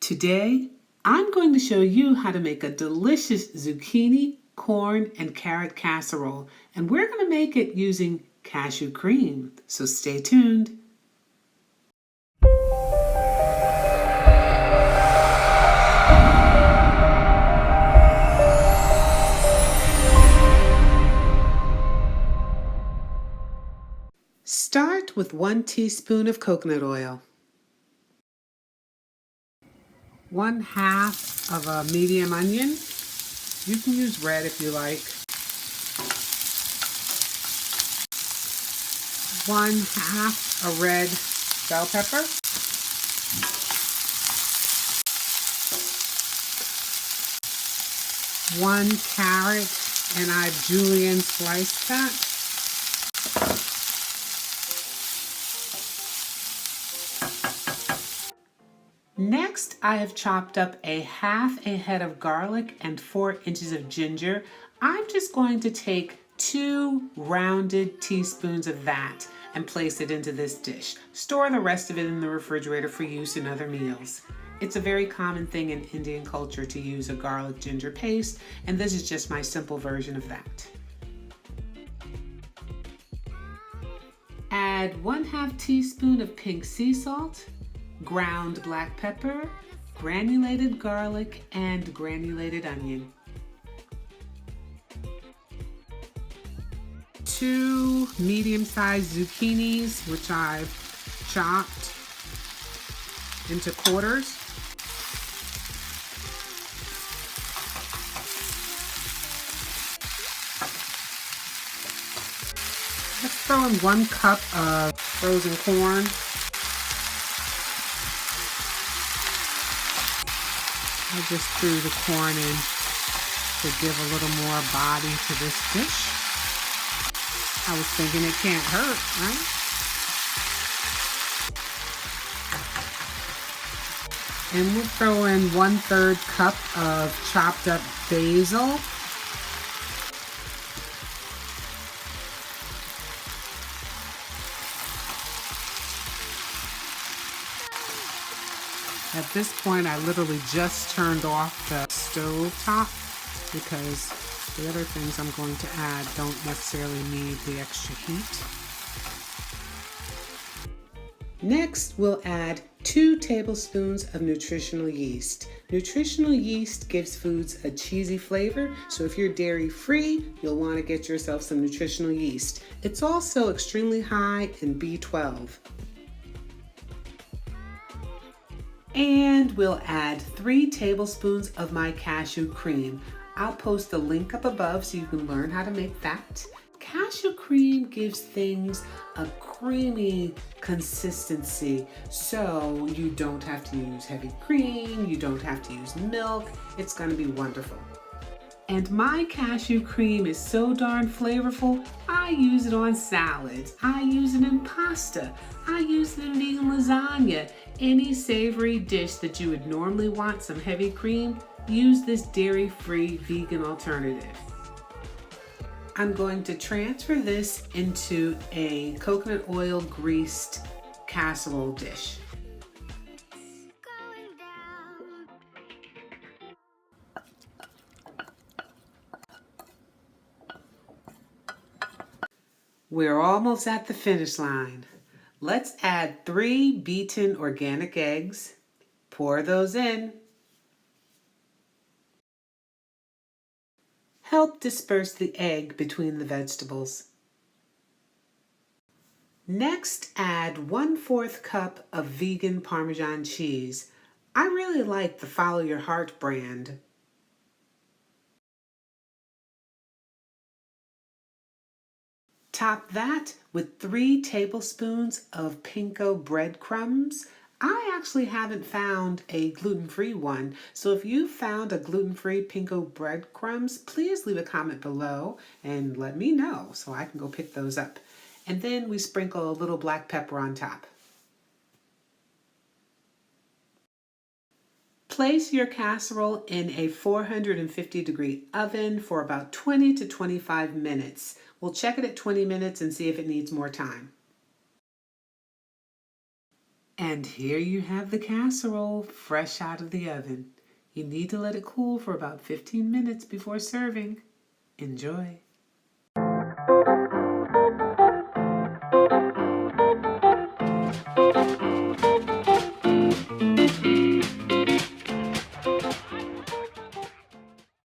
Today, I'm going to show you how to make a delicious zucchini, corn, and carrot casserole, and we're going to make it using cashew cream, so stay tuned. Start with 1 teaspoon of coconut oil, 1/2 of a medium onion. You can use red if you like. 1/2 a red bell pepper. 1 carrot, and I've julienne sliced that. Next, I have chopped up 1/2 a head of garlic and 4 inches of ginger. I'm just going to take 2 rounded teaspoons of that and place it into this dish. Store the rest of it in the refrigerator for use in other meals. It's a very common thing in Indian culture to use a garlic ginger paste, and this is just my simple version of that. Add 1/2 teaspoon of pink sea salt, ground black pepper, granulated garlic, and granulated onion. 2 medium-sized zucchinis, which I've chopped into quarters. Let's throw in 1 cup of frozen corn. I just threw the corn in to give a little more body to this dish. I was thinking it can't hurt, right? And we'll throw in 1/3 cup of chopped up basil. At this point, I literally just turned off the stove top because the other things I'm going to add don't necessarily need the extra heat. Next, we'll add 2 tablespoons of nutritional yeast. Nutritional yeast gives foods a cheesy flavor, so if you're dairy free, you'll want to get yourself some nutritional yeast. It's also extremely high in B12. And we'll add 3 tablespoons of my cashew cream. I'll post the link up above so you can learn how to make that. Cashew cream gives things a creamy consistency, so you don't have to use heavy cream, you don't have to use milk. It's going to be wonderful. And my cashew cream is so darn flavorful, I use it on salads, I use it in pasta, I use it in vegan lasagna. Any savory dish that you would normally want some heavy cream, use this dairy-free vegan alternative. I'm going to transfer this into a coconut oil greased casserole dish. We're almost at the finish line. Let's add 3 beaten organic eggs. Pour those in. Help disperse the egg between the vegetables. Next, add 1/4 cup of vegan Parmesan cheese. I really like the Follow Your Heart brand. Top that with 3 tablespoons of panko breadcrumbs. I actually haven't found a gluten-free one, so if you found a gluten-free panko breadcrumbs, please leave a comment below and let me know so I can go pick those up. And then we sprinkle a little black pepper on top. Place your casserole in a 450-degree oven for about 20 to 25 minutes. We'll check it at 20 minutes and see if it needs more time. And here you have the casserole fresh out of the oven. You need to let it cool for about 15 minutes before serving. Enjoy.